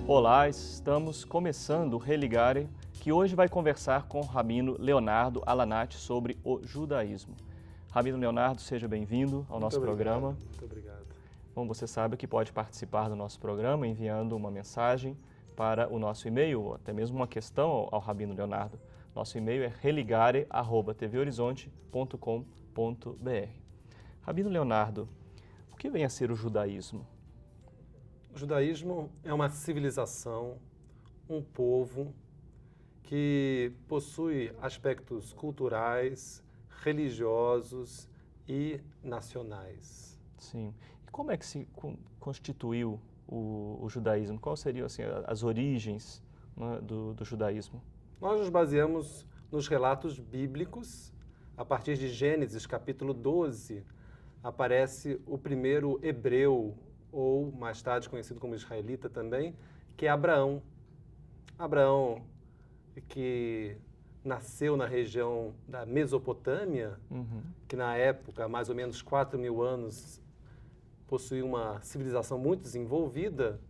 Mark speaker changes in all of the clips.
Speaker 1: Olá, estamos começando o Religare, que hoje vai conversar com o Rabino Leonardo Alanati sobre o judaísmo. Rabino Leonardo, seja bem-vindo ao nosso programa.
Speaker 2: Muito obrigado.
Speaker 1: Bom, você sabe que pode participar do nosso programa enviando uma mensagem para o nosso e-mail, ou até mesmo uma questão ao Rabino Leonardo. Nosso e-mail é religare@tvhorizonte.com.br. Rabino Leonardo, o que vem a ser o judaísmo?
Speaker 2: O judaísmo é uma civilização, um povo que possui aspectos culturais, religiosos e nacionais.
Speaker 1: Sim. E como é que se constituiu o judaísmo? Quais seriam assim, as origens, né, do judaísmo?
Speaker 2: Nós nos baseamos nos relatos bíblicos. A partir de Gênesis, capítulo 12, aparece o primeiro hebreu, ou mais tarde conhecido como israelita também, que é Abraão. Abraão, que nasceu na região da Mesopotâmia, que na época, há mais ou menos 4.000 anos, possuía uma civilização muito desenvolvida.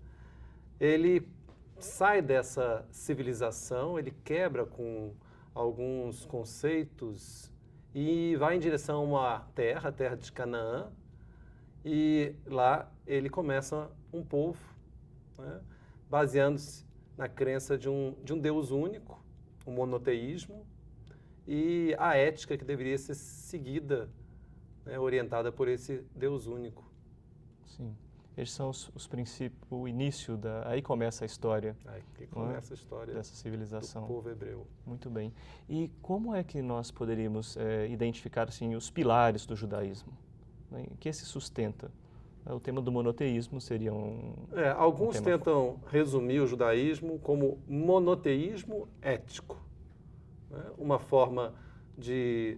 Speaker 2: Ele sai dessa civilização, ele quebra com alguns conceitos e vai em direção a uma terra, a terra de Canaã, e lá ele começa um povo, né, baseando-se na crença de um Deus único, o monoteísmo, e a ética que deveria ser seguida, né, orientada por esse Deus único.
Speaker 1: Sim. Esses são os princípios, o início aí começa a história.
Speaker 2: Aí que começa a história
Speaker 1: dessa civilização.
Speaker 2: Do povo hebreu.
Speaker 1: Muito bem. E como é que nós poderíamos identificar assim, os pilares do judaísmo? Né, em que se sustenta? O tema do monoteísmo seria
Speaker 2: alguns tentam resumir o judaísmo como monoteísmo ético, né? Uma forma de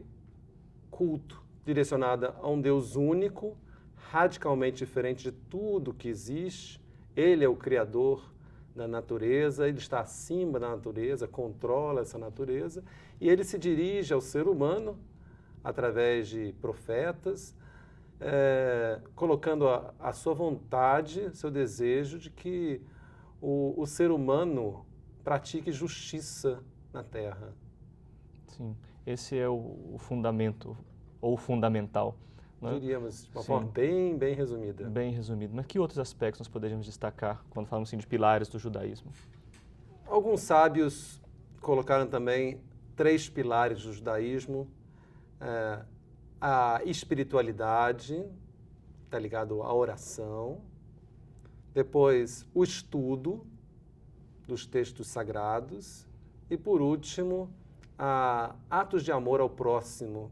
Speaker 2: culto direcionada a um Deus único, radicalmente diferente de tudo que existe. Ele é o criador da natureza, ele está acima da natureza, controla essa natureza, e ele se dirige ao ser humano através de profetas, colocando a sua vontade, seu desejo de que o ser humano pratique justiça na Terra.
Speaker 1: Sim, esse é o fundamento, ou fundamental. Né?
Speaker 2: Diríamos, de uma forma bem resumida.
Speaker 1: Bem resumido. Mas que outros aspectos nós poderíamos destacar quando falamos assim, de pilares do judaísmo?
Speaker 2: Alguns sábios colocaram também 3 pilares do judaísmo. A espiritualidade, está ligado à oração. Depois, o estudo dos textos sagrados. E, por último, atos de amor ao próximo,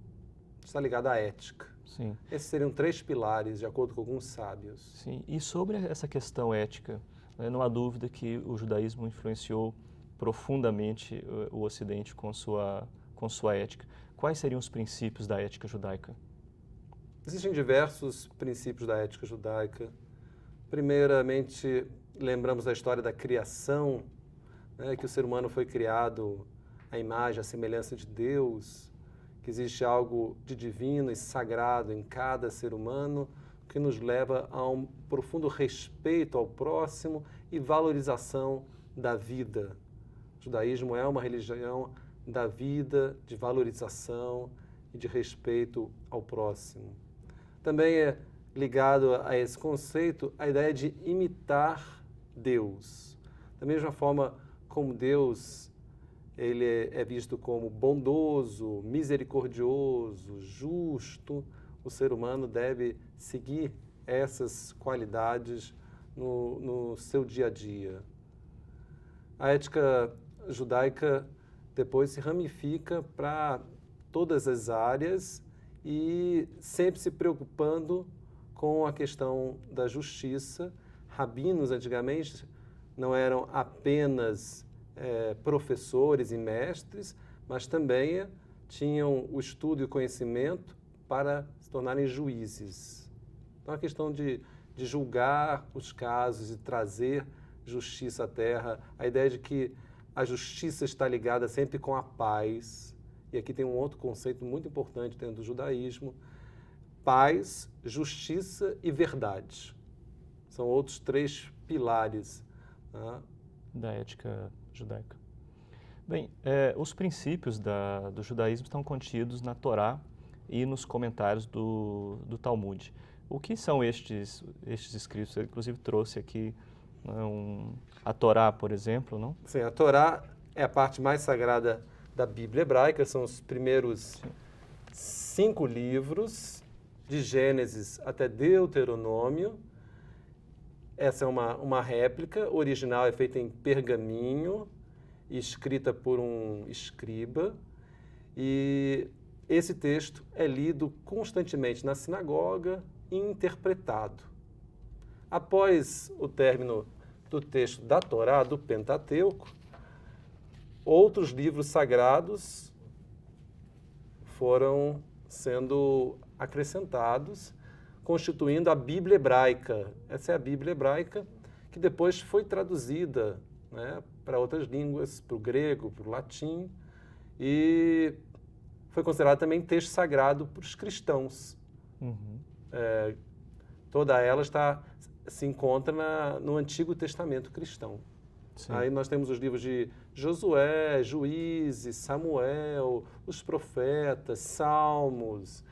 Speaker 2: está ligado à ética.
Speaker 1: Sim.
Speaker 2: Esses seriam 3 pilares, de acordo com alguns sábios.
Speaker 1: Sim. E sobre essa questão ética, né, não há dúvida que o judaísmo influenciou profundamente o Ocidente com sua ética. Quais seriam os princípios da ética judaica?
Speaker 2: Existem diversos princípios da ética judaica. Primeiramente, lembramos da história da criação, né, que o ser humano foi criado à imagem, à semelhança de Deus, que existe algo de divino e sagrado em cada ser humano, que nos leva a um profundo respeito ao próximo e valorização da vida. O judaísmo é uma religião da vida, de valorização e de respeito ao próximo. Também é ligado a esse conceito a ideia de imitar Deus. Da mesma forma como Deus ele é visto como bondoso, misericordioso, justo, o ser humano deve seguir essas qualidades no seu dia a dia. A ética judaica depois se ramifica para todas as áreas e sempre se preocupando com a questão da justiça. Rabinos, antigamente, não eram apenas professores e mestres, mas também tinham o estudo e o conhecimento para se tornarem juízes. Então, a questão de julgar os casos e trazer justiça à terra, a ideia de que a justiça está ligada sempre com a paz. E aqui tem um outro conceito muito importante dentro do judaísmo: paz, justiça e verdade. São outros 3 pilares, né?
Speaker 1: da ética judaica. Bem, os princípios do judaísmo estão contidos na Torá e nos comentários do Talmud. O que são estes escritos? Eu, inclusive, trouxe aqui a Torá, por exemplo, não?
Speaker 2: Sim, a Torá é a parte mais sagrada da Bíblia hebraica, são os primeiros 5 livros, de Gênesis até Deuteronômio. Essa é uma réplica, o original é feita em pergaminho, escrita por um escriba, e esse texto é lido constantemente na sinagoga e interpretado. Após o término do texto da Torá, do Pentateuco, outros livros sagrados foram sendo acrescentados, constituindo a Bíblia hebraica. Essa é a Bíblia hebraica que depois foi traduzida, né, para outras línguas, para o grego, para o latim, e foi considerada também texto sagrado para os cristãos.
Speaker 1: Uhum.
Speaker 2: Toda ela se encontra no Antigo Testamento cristão. Sim. Aí nós temos os livros de Josué, Juízes, Samuel, os profetas, Salmos,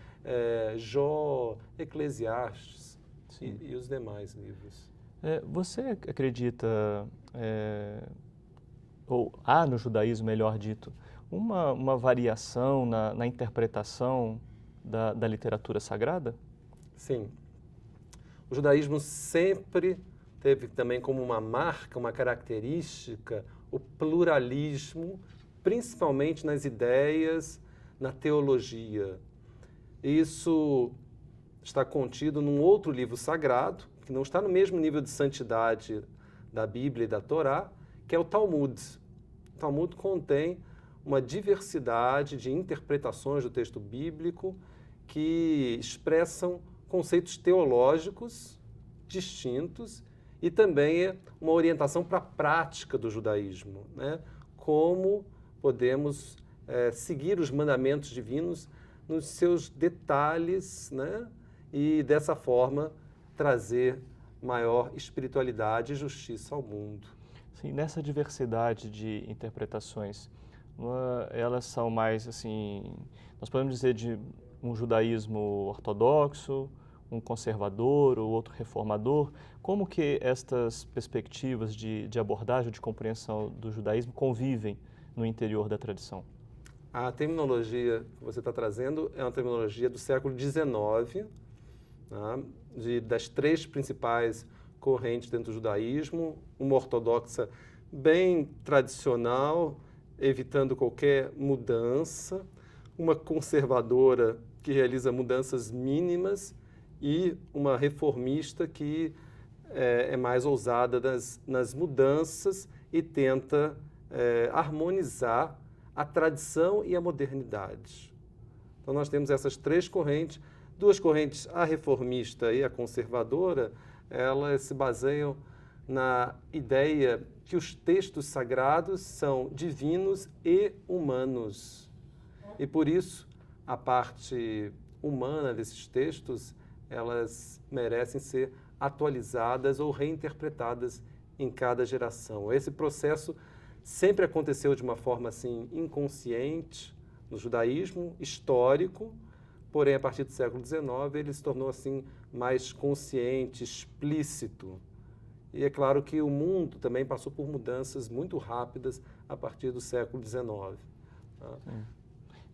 Speaker 2: Jó, Eclesiastes e os demais livros.
Speaker 1: Você acredita, ou há no judaísmo, melhor dito, uma variação na interpretação da literatura sagrada?
Speaker 2: Sim. O judaísmo sempre teve também como uma marca, uma característica, o pluralismo, principalmente nas ideias, na teologia. Isso está contido num outro livro sagrado, que não está no mesmo nível de santidade da Bíblia e da Torá, que é o Talmud. O Talmud contém uma diversidade de interpretações do texto bíblico que expressam conceitos teológicos distintos e também uma orientação para a prática do judaísmo, né? Como podemos seguir os mandamentos divinos nos seus detalhes, né? E dessa forma trazer maior espiritualidade e justiça ao mundo.
Speaker 1: Sim, nessa diversidade de interpretações, elas são mais, assim, nós podemos dizer de um judaísmo ortodoxo, um conservador ou outro reformador. Como que estas perspectivas de abordagem, de compreensão do judaísmo convivem no interior da tradição?
Speaker 2: A terminologia que você está trazendo é uma terminologia do século XIX, tá? Das 3 principais correntes dentro do judaísmo, uma ortodoxa bem tradicional, evitando qualquer mudança, uma conservadora que realiza mudanças mínimas e uma reformista que é mais ousada nas mudanças e tenta harmonizar a tradição e a modernidade. Então nós temos essas 3 correntes, 2 correntes, a reformista e a conservadora, elas se baseiam na ideia que os textos sagrados são divinos e humanos. E por isso, a parte humana desses textos, elas merecem ser atualizadas ou reinterpretadas em cada geração. Esse processo sempre aconteceu de uma forma assim inconsciente no judaísmo histórico, porém a partir do século XIX ele se tornou assim mais consciente, explícito. E é claro que o mundo também passou por mudanças muito rápidas a partir do século XIX. Tá?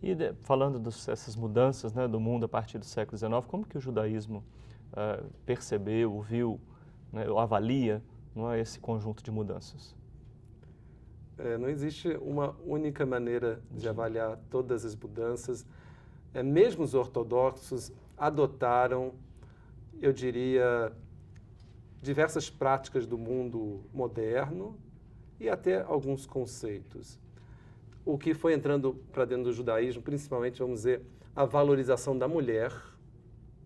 Speaker 1: E falando dessas mudanças, né, do mundo a partir do século XIX, como que o judaísmo percebeu, viu, né, ou avalia, não é, esse conjunto de mudanças?
Speaker 2: Não existe uma única maneira de avaliar todas as mudanças. Mesmo os ortodoxos adotaram, eu diria, diversas práticas do mundo moderno e até alguns conceitos. O que foi entrando para dentro do judaísmo, principalmente, vamos dizer, a valorização da mulher,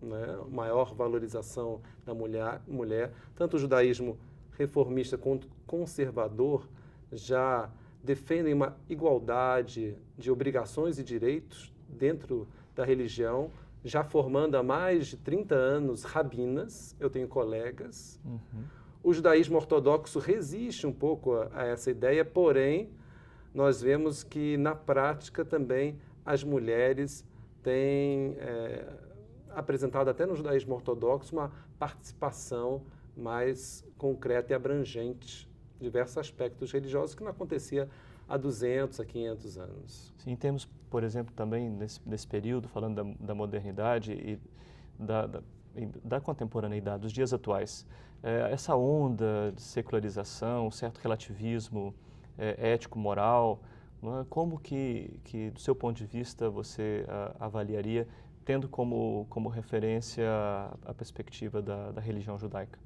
Speaker 2: né? Maior valorização da mulher. Tanto o judaísmo reformista quanto conservador já defendem uma igualdade de obrigações e direitos dentro da religião, já formando há mais de 30 anos rabinas, eu tenho colegas. O judaísmo ortodoxo resiste um pouco a essa ideia, porém, nós vemos que, na prática, também as mulheres têm apresentado, até no judaísmo ortodoxo, uma participação mais concreta e abrangente em diversos aspectos religiosos que não acontecia há 200, a 500 anos.
Speaker 1: Sim, temos, por exemplo, também nesse período, falando da modernidade e da contemporaneidade, dos dias atuais, essa onda de secularização, certo relativismo ético, moral, não é? Como que, do seu ponto de vista, você avaliaria, tendo como referência a perspectiva da religião judaica?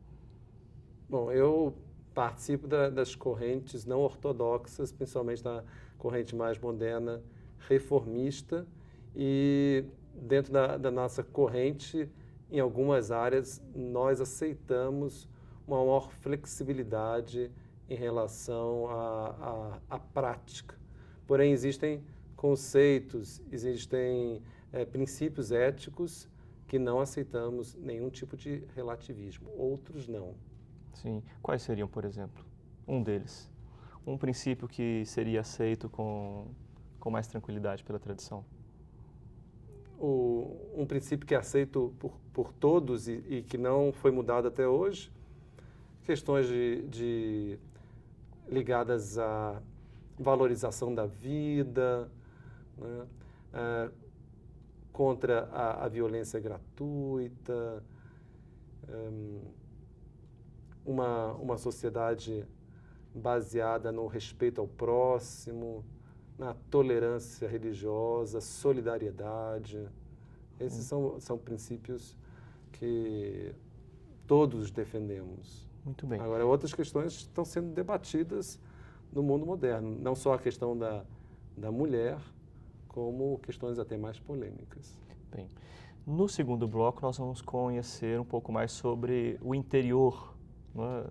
Speaker 2: Bom, eu participo das correntes não ortodoxas, principalmente da corrente mais moderna, reformista, e dentro da nossa corrente, em algumas áreas, nós aceitamos uma maior flexibilidade em relação à prática. Porém, existem conceitos, existem princípios éticos que não aceitamos nenhum tipo de relativismo, outros não.
Speaker 1: Sim. Quais seriam, por exemplo, um deles? Um princípio que seria aceito com mais tranquilidade pela tradição?
Speaker 2: Um princípio que é aceito por todos e que não foi mudado até hoje, questões ligadas à valorização da vida, né? Contra a violência gratuita, uma sociedade baseada no respeito ao próximo, na tolerância religiosa, solidariedade. Esses são princípios que todos defendemos.
Speaker 1: Muito bem.
Speaker 2: Agora, outras questões estão sendo debatidas no mundo moderno, não só a questão da mulher, como questões até mais polêmicas.
Speaker 1: Bem, no segundo bloco nós vamos conhecer um pouco mais sobre o interior, né,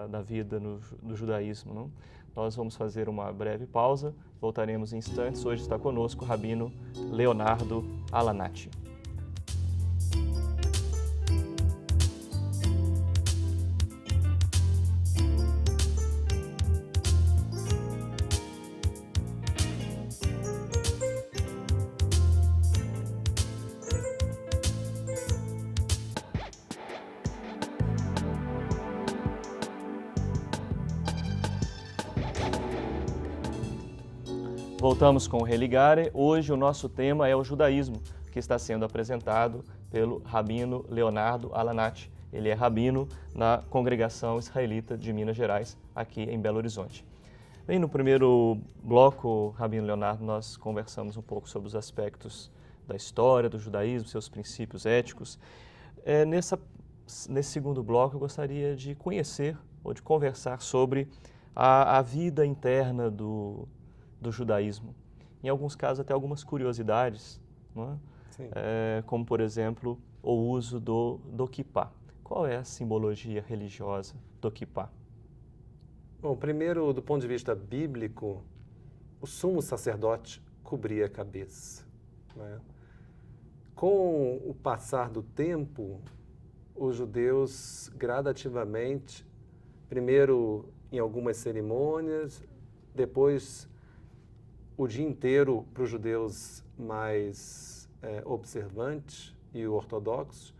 Speaker 1: da vida no judaísmo. Não? Nós vamos fazer uma breve pausa, voltaremos em instantes. Hoje está conosco o Rabino Leonardo Alanati. Voltamos com o Religare. Hoje o nosso tema é o judaísmo, que está sendo apresentado pelo Rabino Leonardo Alanati. Ele é rabino na Congregação Israelita de Minas Gerais, aqui em Belo Horizonte. Bem, no primeiro bloco, Rabino Leonardo, nós conversamos um pouco sobre os aspectos da história do judaísmo, seus princípios éticos. Nesse segundo bloco, eu gostaria de conhecer ou de conversar sobre a vida interna do judaísmo. Em alguns casos, até algumas curiosidades, não é? Como, por exemplo, o uso do kippá. Qual é a simbologia religiosa do kippá?
Speaker 2: Bom, primeiro, do ponto de vista bíblico, o sumo sacerdote cobria a cabeça. Né? Com o passar do tempo, os judeus gradativamente, primeiro em algumas cerimônias, depois o dia inteiro para os judeus mais observantes e ortodoxos,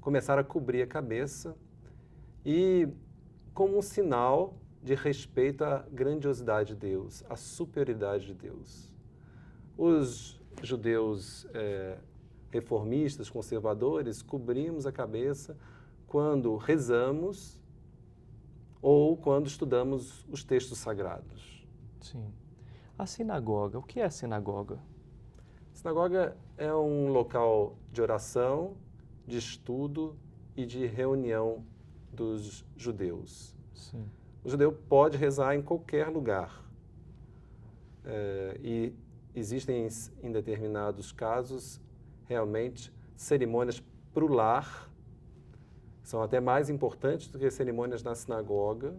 Speaker 2: começaram a cobrir a cabeça e como um sinal de respeito à grandiosidade de Deus, à superioridade de Deus. Os judeus reformistas, conservadores, cobrimos a cabeça quando rezamos ou quando estudamos os textos sagrados.
Speaker 1: Sim. A sinagoga, o que é a sinagoga?
Speaker 2: A sinagoga é um local de oração, de estudo e de reunião dos judeus.
Speaker 1: Sim.
Speaker 2: O judeu pode rezar em qualquer lugar. E existem, em determinados casos, realmente cerimônias para o lar, são até mais importantes do que cerimônias na sinagoga.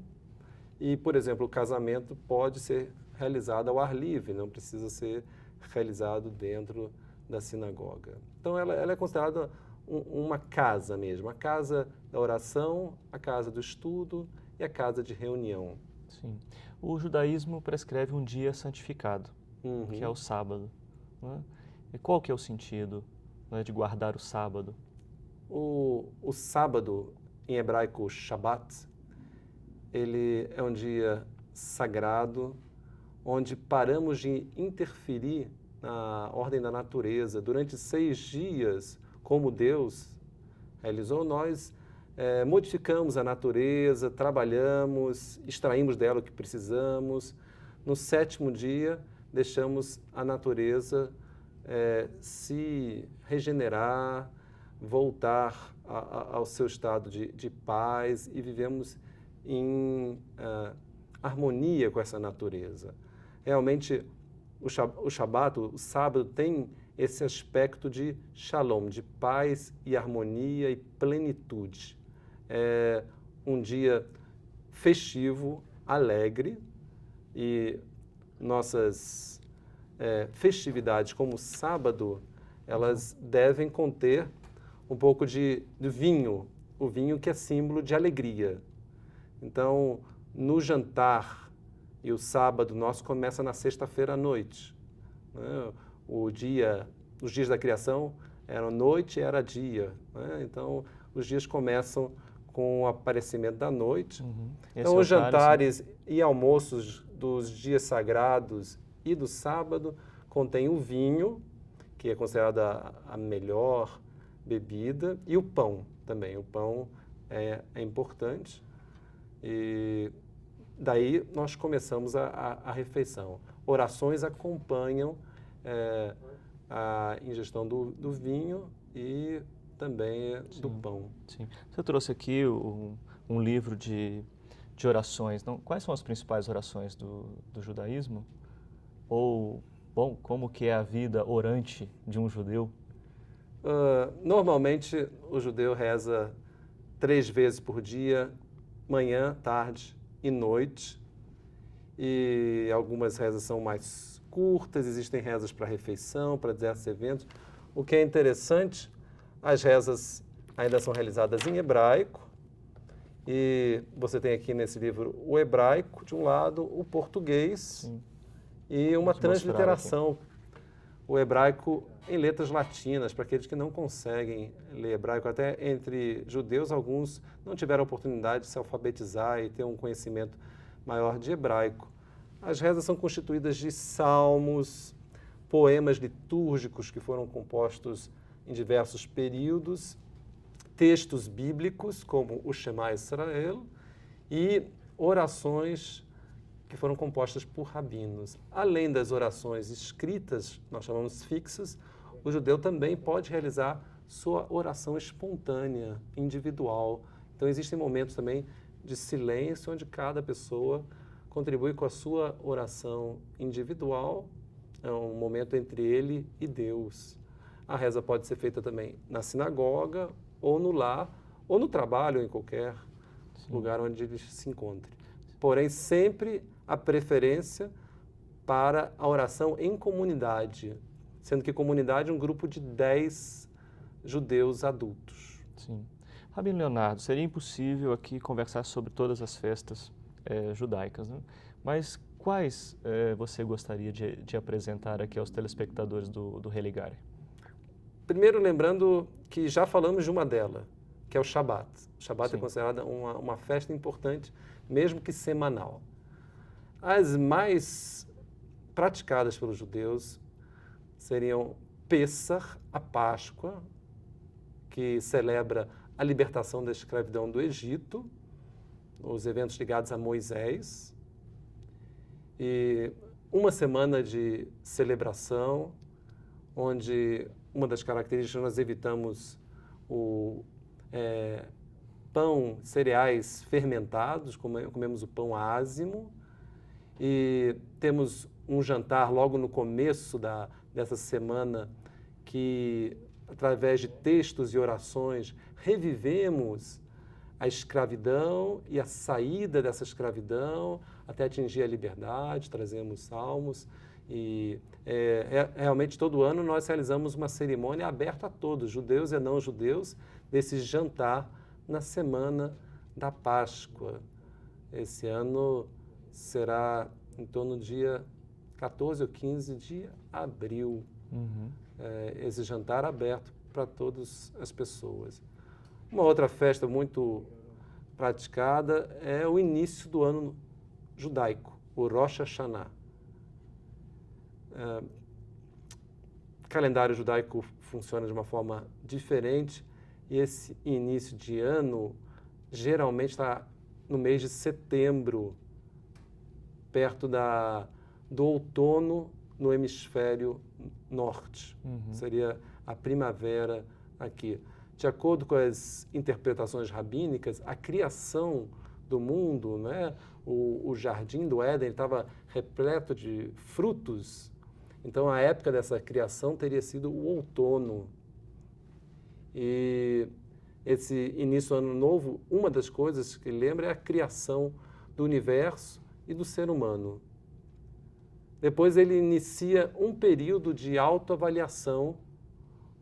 Speaker 2: E, por exemplo, o casamento pode ser realizado ao ar livre, não precisa ser realizado dentro da sinagoga. Então, ela é considerada uma casa mesmo, a casa da oração, a casa do estudo e a casa de reunião.
Speaker 1: Sim. O judaísmo prescreve um dia santificado, que é o sábado. Né? E qual que é o sentido, né, de guardar o sábado?
Speaker 2: O sábado, em hebraico Shabbat, ele é um dia sagrado, onde paramos de interferir na ordem da natureza. Durante 6 dias, como Deus realizou, nós modificamos a natureza, trabalhamos, extraímos dela o que precisamos. No 7º dia, deixamos a natureza se regenerar, voltar ao seu estado de paz e vivemos em harmonia com essa natureza. Realmente, o Shabat, o sábado, tem esse aspecto de shalom, de paz e harmonia e plenitude. É um dia festivo, alegre, e nossas festividades, como o sábado, elas devem conter um pouco de vinho, o vinho que é símbolo de alegria. Então, no jantar, e o sábado nosso começa na sexta-feira à noite, né? Os dias da criação eram noite e era dia, né? Então, os dias começam com o aparecimento da noite. Então, os jantares e almoços dos dias sagrados e do sábado contêm o vinho, que é considerada a melhor bebida, e o pão também. O pão é importante. E daí nós começamos a refeição. Orações acompanham a ingestão do vinho e também do pão.
Speaker 1: Sim. Você trouxe aqui um livro de orações. Não? Quais são as principais orações do judaísmo? Ou, bom, como que é a vida orante de um judeu?
Speaker 2: Normalmente, o judeu reza 3 vezes por dia, manhã, tarde e noite. E algumas rezas são mais curtas, existem rezas para refeição, para diversos eventos. O que é interessante, as rezas ainda são realizadas em hebraico. E você tem aqui nesse livro o hebraico, de um lado, o português.
Speaker 1: Sim.
Speaker 2: E uma transliteração. O hebraico em letras latinas, para aqueles que não conseguem ler hebraico. Até entre judeus, alguns não tiveram a oportunidade de se alfabetizar e ter um conhecimento maior de hebraico. As rezas são constituídas de salmos, poemas litúrgicos que foram compostos em diversos períodos, textos bíblicos, como o Shema Israel, e orações que foram compostas por rabinos. Além das orações escritas, nós chamamos fixas, o judeu também pode realizar sua oração espontânea, individual. Então, existem momentos também de silêncio, onde cada pessoa contribui com a sua oração individual. É um momento entre ele e Deus. A reza pode ser feita também na sinagoga, ou no lar, ou no trabalho, ou em qualquer lugar onde ele se encontre. Porém, sempre a preferência para a oração em comunidade, sendo que comunidade é um grupo de 10 judeus adultos.
Speaker 1: Sim. Rabino Leonardo, seria impossível aqui conversar sobre todas as festas judaicas, né? Mas quais você gostaria de apresentar aqui aos telespectadores do Religare?
Speaker 2: Primeiro, lembrando que já falamos de uma delas, que é o Shabat. O Shabat
Speaker 1: Sim.
Speaker 2: é considerada uma festa importante, mesmo que semanal. As mais praticadas pelos judeus seriam Pessach, a Páscoa, que celebra a libertação da escravidão do Egito, os eventos ligados a Moisés, e uma semana de celebração, onde uma das características nós evitamos o pão, cereais fermentados, comemos o pão ázimo, e temos um jantar logo no começo dessa semana que, através de textos e orações, revivemos a escravidão e a saída dessa escravidão até atingir a liberdade, trazemos salmos E realmente todo ano nós realizamos uma cerimônia aberta a todos, judeus e não judeus, desse jantar na semana da Páscoa. Esse ano será em torno do dia 14 ou 15 de abril, esse jantar aberto para todas as pessoas. Uma outra festa muito praticada é o início do ano judaico, o Rosh Hashanah. O calendário judaico funciona de uma forma diferente e esse início de ano geralmente está no mês de setembro, perto do outono no hemisfério norte. Seria a primavera aqui. De acordo com as interpretações rabínicas, a criação do mundo, né? O jardim do Éden estava repleto de frutos. Então, a época dessa criação teria sido o outono. E esse início do ano novo, uma das coisas que lembra é a criação do universo e do ser humano. Depois ele inicia um período de autoavaliação,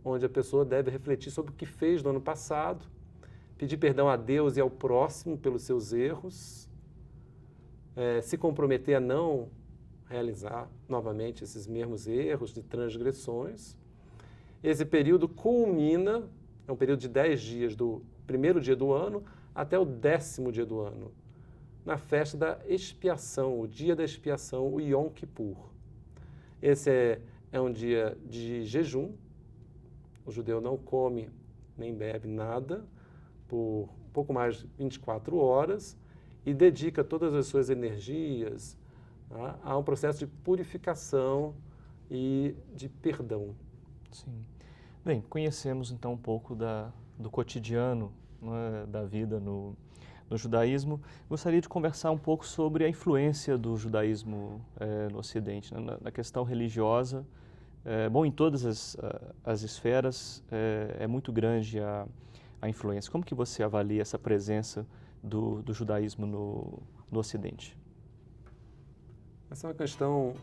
Speaker 2: onde a pessoa deve refletir sobre o que fez no ano passado, pedir perdão a Deus e ao próximo pelos seus erros, se comprometer a não realizar novamente esses mesmos erros de transgressões. Esse período culmina, é um período de 10 dias, do primeiro dia do ano até o 10º dia do ano, na festa da expiação, o dia da expiação, o Yom Kippur. Esse é um dia de jejum. O judeu não come nem bebe nada por pouco mais de 24 horas e dedica todas as suas energias a um processo de purificação e de perdão.
Speaker 1: Sim. Bem, conhecemos então um pouco do cotidiano, né, da vida no judaísmo. Gostaria de conversar um pouco sobre a influência do judaísmo no Ocidente, né, na questão religiosa. Bom, em todas as esferas é muito grande a influência. Como que você avalia essa presença do judaísmo no Ocidente?
Speaker 2: Essa é uma questão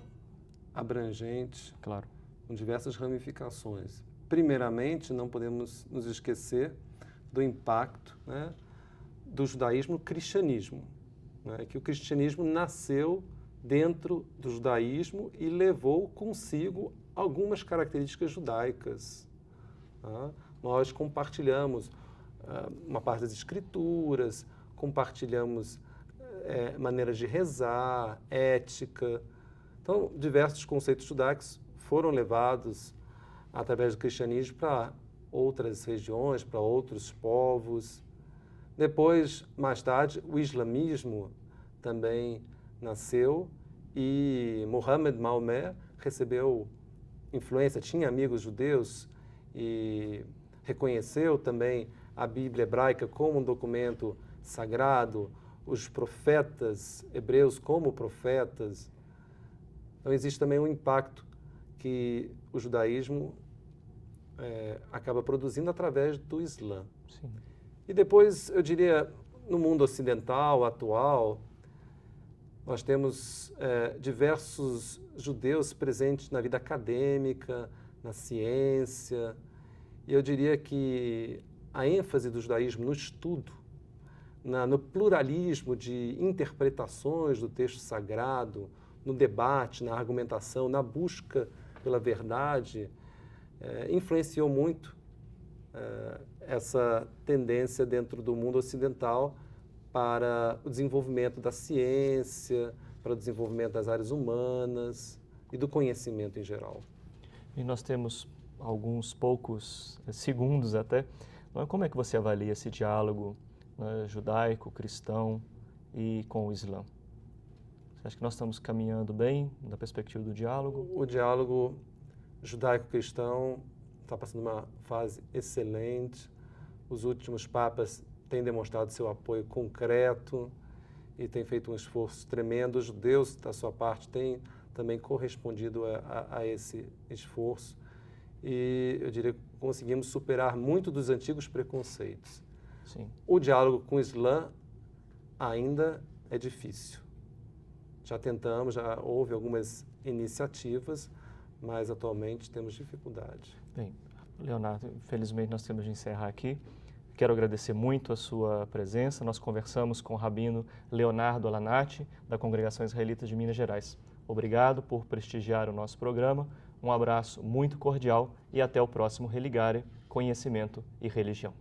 Speaker 2: abrangente,
Speaker 1: claro,
Speaker 2: com diversas ramificações. Primeiramente, não podemos nos esquecer do impacto, né, do judaísmo no cristianismo, né, que o cristianismo nasceu dentro do judaísmo e levou consigo algumas características judaicas. Tá? Nós compartilhamos uma parte das escrituras, compartilhamos maneiras de rezar, ética. Então, diversos conceitos judaicos foram levados através do cristianismo para outras regiões, para outros povos. Depois, mais tarde, o islamismo também nasceu e Muhammad Maomé recebeu influência, tinha amigos judeus e reconheceu também a Bíblia hebraica como um documento sagrado, os profetas hebreus como profetas. Então, existe também um impacto que o judaísmo acaba produzindo através do Islã.
Speaker 1: Sim.
Speaker 2: E depois, eu diria, no mundo ocidental, atual, nós temos diversos judeus presentes na vida acadêmica, na ciência, e eu diria que a ênfase do judaísmo no estudo, no pluralismo de interpretações do texto sagrado, no debate, na argumentação, na busca pela verdade, influenciou muito essa tendência dentro do mundo ocidental para o desenvolvimento da ciência, para o desenvolvimento das áreas humanas e do conhecimento em geral.
Speaker 1: E nós temos alguns poucos segundos até. Como é que você avalia esse diálogo, né, judaico, cristão e com o Islã? Você acha que nós estamos caminhando bem na perspectiva do diálogo?
Speaker 2: O diálogo judaico-cristão está passando uma fase excelente. Os últimos papas têm demonstrado seu apoio concreto e têm feito um esforço tremendo. Os judeus, da sua parte, têm também correspondido a esse esforço. E eu diria que conseguimos superar muito dos antigos preconceitos.
Speaker 1: Sim.
Speaker 2: O diálogo com o Islã ainda é difícil. Já tentamos, já houve algumas iniciativas, mas atualmente temos dificuldade.
Speaker 1: Bem, Leonardo, infelizmente nós temos de encerrar aqui. Quero agradecer muito a sua presença. Nós conversamos com o rabino Leonardo Alanati, da Congregação Israelita de Minas Gerais. Obrigado por prestigiar o nosso programa. Um abraço muito cordial e até o próximo Religare, Conhecimento e Religião.